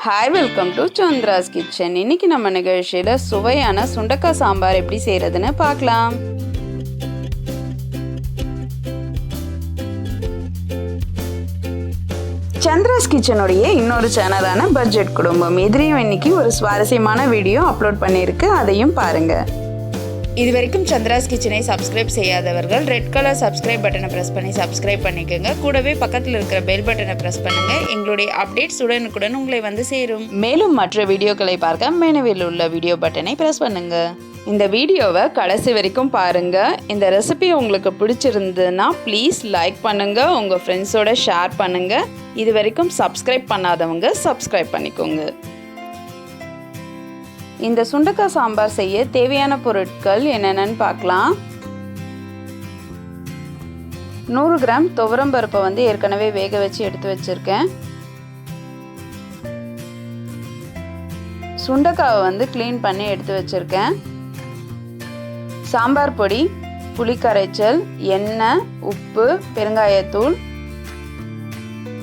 Hi, welcome to Chandra's Kitchen. இன்னைக்கு நம்ம நிகழ்ச்சியில சுவையான சுண்டக்காய் சாம்பார் எப்படி செய்யறதுன்னு பார்க்கலாம். Chandra's Kitchen உடைய இன்னொரு சேனலான பட்ஜெட் குடும்பம் இதுலயும் இன்னைக்கு ஒரு சுவாரஸ்யமான வீடியோ அப்லோட் பண்ணிருக்கு, அதையும் பாருங்க. இதுவரைக்கும் சந்திராஸ் கிச்சனை சப்ஸ்கிரைப் செய்யாதவர்கள் ரெட் கலர் சப்ஸ்கிரைப் பட்டனை ப்ரெஸ் பண்ணி சப்ஸ்கிரைப் பண்ணிக்கோங்க. கூடவே பக்கத்தில் இருக்கிற பெல் பட்டனை ப்ரெஸ் பண்ணுங்க. எங்களுடைய அப்டேட்ஸ் உடனுக்குடன் உங்களை வந்து சேரும். மேலும் மற்ற வீடியோக்களை பார்க்க மெனுவில் உள்ள வீடியோ பட்டனை ப்ரெஸ் பண்ணுங்க. இந்த வீடியோவை கடைசி வரைக்கும் பாருங்க. இந்த ரெசிபி உங்களுக்கு பிடிச்சிருந்ததுன்னா ப்ளீஸ் லைக் பண்ணுங்க, உங்க ஃப்ரெண்ட்ஸோட ஷேர் பண்ணுங்க. இது வரைக்கும் சப்ஸ்கிரைப் பண்ணாதவங்க சப்ஸ்கிரைப் பண்ணிக்கோங்க. இந்த சுண்டக்காய் சாம்பார் செய்ய தேவையான பொருட்கள் என்னென்னு பார்க்கலாம். 100 கிராம் துவரம் பருப்பை வந்து ஏற்கனவே வேக வச்சு எடுத்து வச்சிருக்கேன். சுண்டக்காவை வந்து க்ளீன் பண்ணி எடுத்து வச்சிருக்கேன். சாம்பார் பொடி, புளி கரைச்சல், எண்ணெய், உப்பு, பெருங்காயத்தூள்,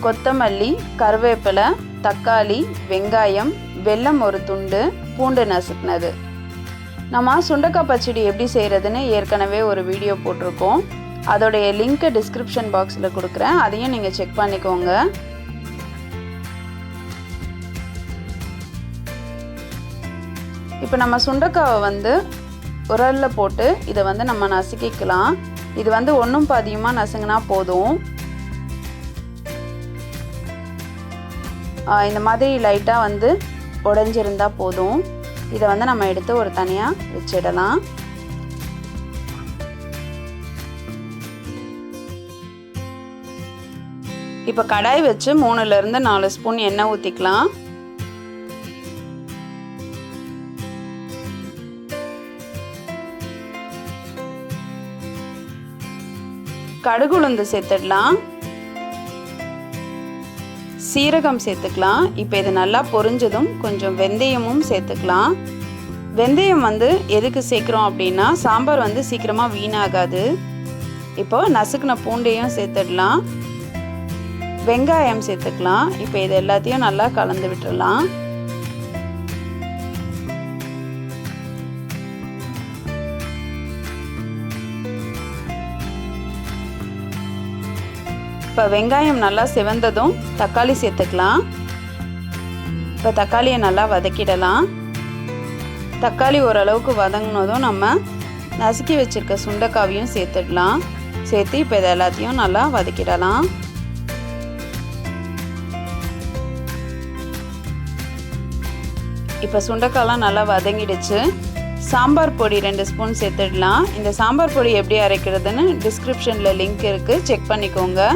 கொத்தமல்லி, கருவேப்பிலை, தக்காளி, வெங்காயம், வெல்லம் ஒரு துண்டு, பூண்டு நசுக்குனது. நம்ம சுண்டக்காய் பச்சடி எப்படி செய்கிறதுன்னு ஏற்கனவே ஒரு வீடியோ போட்டிருக்கோம். அதோடைய லிங்க்கை டிஸ்கிரிப்ஷன் பாக்ஸில் கொடுக்குறேன், அதையும் நீங்கள் செக் பண்ணிக்கோங்க. இப்போ நம்ம சுண்டக்காவை வந்து உரலில் போட்டு இதை வந்து நம்ம நசுக்கிக்கலாம். இது வந்து ஒன்றும் பாதியமாக நசுங்கினா போதும். இந்த மாதிரி லைட்டாக வந்து உடைஞ்சிருந்தா போதும். இதை வந்து நம்ம எடுத்து ஒரு தனியாக வச்சிடலாம். இப்போ கடாய் வச்சு 3லேருந்து 4 ஸ்பூன் எண்ணெய் ஊற்றிக்கலாம். கடுகு உளுந்து சேர்த்துடலாம். சீரகம் சேர்த்துக்கலாம். இப்போ இது நல்லா பொரிஞ்சதும் கொஞ்சம் வெந்தயமும் சேர்த்துக்கலாம். வெந்தயம் வந்து எதுக்கு சேர்க்குறோம் அப்படின்னா சாம்பார் வந்து சீக்கிரமாக வீணாகாது. இப்போ நசுக்கின பூண்டையும் சேர்த்துடலாம். வெங்காயம் சேர்த்துக்கலாம். இப்போ இது எல்லாத்தையும் நல்லா கலந்து விட்டுடலாம். இப்போ வெங்காயம் நல்லா சிவந்ததும் தக்காளி சேர்த்துக்கலாம். இப்போ தக்காளியை நல்லா வதக்கிடலாம். தக்காளி ஓரளவுக்கு வதங்கினதும் நம்ம நசுக்கி வச்சுருக்க சுண்டைக்காவையும் சேர்த்துடலாம். சேர்த்து இப்போ இதை எல்லாத்தையும் நல்லா வதக்கிடலாம். இப்போ சுண்டைக்காயெலாம் நல்லா வதங்கிடுச்சு. சாம்பார் பொடி 2 ஸ்பூன் சேர்த்துடலாம். இந்த சாம்பார் பொடி எப்படி அரைக்கிறதுன்னு டிஸ்கிரிப்ஷனில் லிங்க் இருக்குது, செக் பண்ணிக்கோங்க.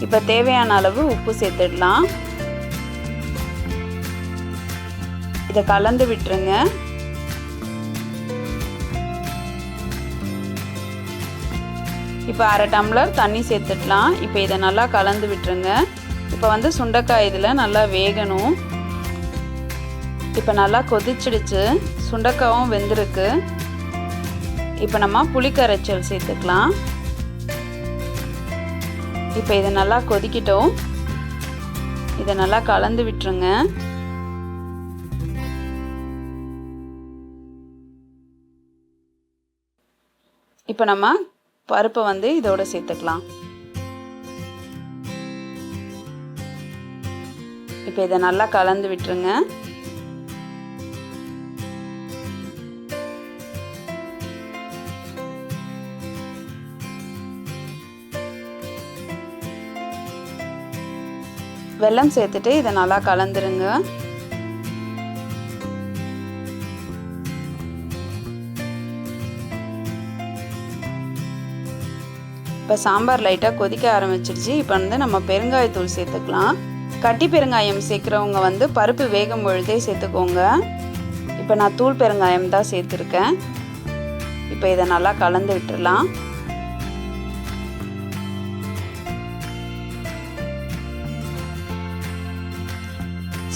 இப்போ தேவையான அளவு உப்பு சேர்த்துடலாம். இதை கலந்து விட்டுருங்க. இப்போ 1/2 டம்ளர் தண்ணி சேர்த்துடலாம். இப்போ இதை நல்லா கலந்து விட்டுருங்க. இப்போ வந்து சுண்டைக்காய் இதில் நல்லா வேகணும். இப்போ நல்லா கொதிச்சிடுச்சு, சுண்டைக்காயும் வெந்திருக்கு. இப்போ நம்ம புளி கரைச்சல் சேர்த்துக்கலாம். இப்போ இதை நல்லா கொதிக்கிட்டோம். இதை நல்லா கலந்து விட்டுருங்க. இப்போ நம்ம பருப்பை வந்து இதோட சேர்த்துக்கலாம். இப்போ இதை நல்லா கலந்து விட்டுருங்க. வெல்லம் சேர்த்துட்டு இதை நல்லா கலந்துருங்க. இப்போ சாம்பார் லைட்டாக கொதிக்க ஆரம்பிச்சிருச்சு. இப்போ வந்து நம்ம பெருங்காயத்தூள் சேர்த்துக்கலாம். கட்டி பெருங்காயம் சேர்க்குறவங்க வந்து பருப்பு வேகும் பொழுதே சேர்த்துக்கோங்க. இப்போ நான் தூள் பெருங்காயம் தான் சேர்த்துருக்கேன். இப்போ இதை நல்லா கலந்து விட்டுடலாம்.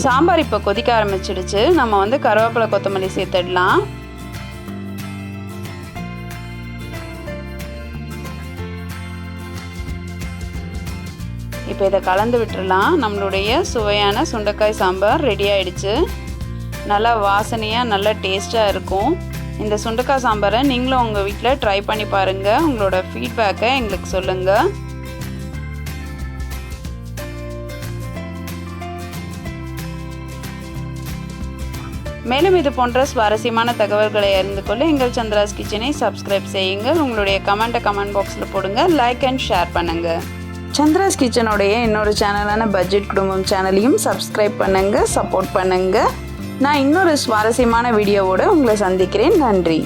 சாம்பார் இப்போ கொதிக்க ஆரம்பிச்சிடுச்சு. நம்ம வந்து கருவேப்பிலை கொத்தமல்லி சேர்த்துடலாம். இப்போ இதை கலந்து விட்டுறலாம். நம்மளுடைய சுவையான சுண்டைக்காய் சாம்பார் ரெடி ஆயிடுச்சு. நல்லா வாசனையாக நல்லா டேஸ்ட்டாக இருக்கும். இந்த சுண்டைக்காய் சாம்பாரை நீங்களும் உங்கள் வீட்டில் ட்ரை பண்ணி பாருங்கள். உங்களோட ஃபீட்பேக்கை எங்களுக்கு சொல்லுங்கள். மேலும் இது போன்ற சுவாரஸ்யமான தகவல்களை அறிந்து கொள்ள எங்கள் சந்திராஸ் கிச்சனை சப்ஸ்கிரைப் செய்யுங்கள். உங்களுடைய கமெண்ட்டை கமெண்ட் பாக்ஸில் போடுங்க. லைக் அண்ட் ஷேர் பண்ணுங்கள். சந்திராஸ் கிச்சனுடைய இன்னொரு சேனலான பட்ஜெட் குடும்பம் சேனலையும் சப்ஸ்கிரைப் பண்ணுங்கள், சப்போர்ட் பண்ணுங்கள். நான் இன்னொரு சுவாரஸ்யமான வீடியோவோடு உங்களை சந்திக்கிறேன். நன்றி.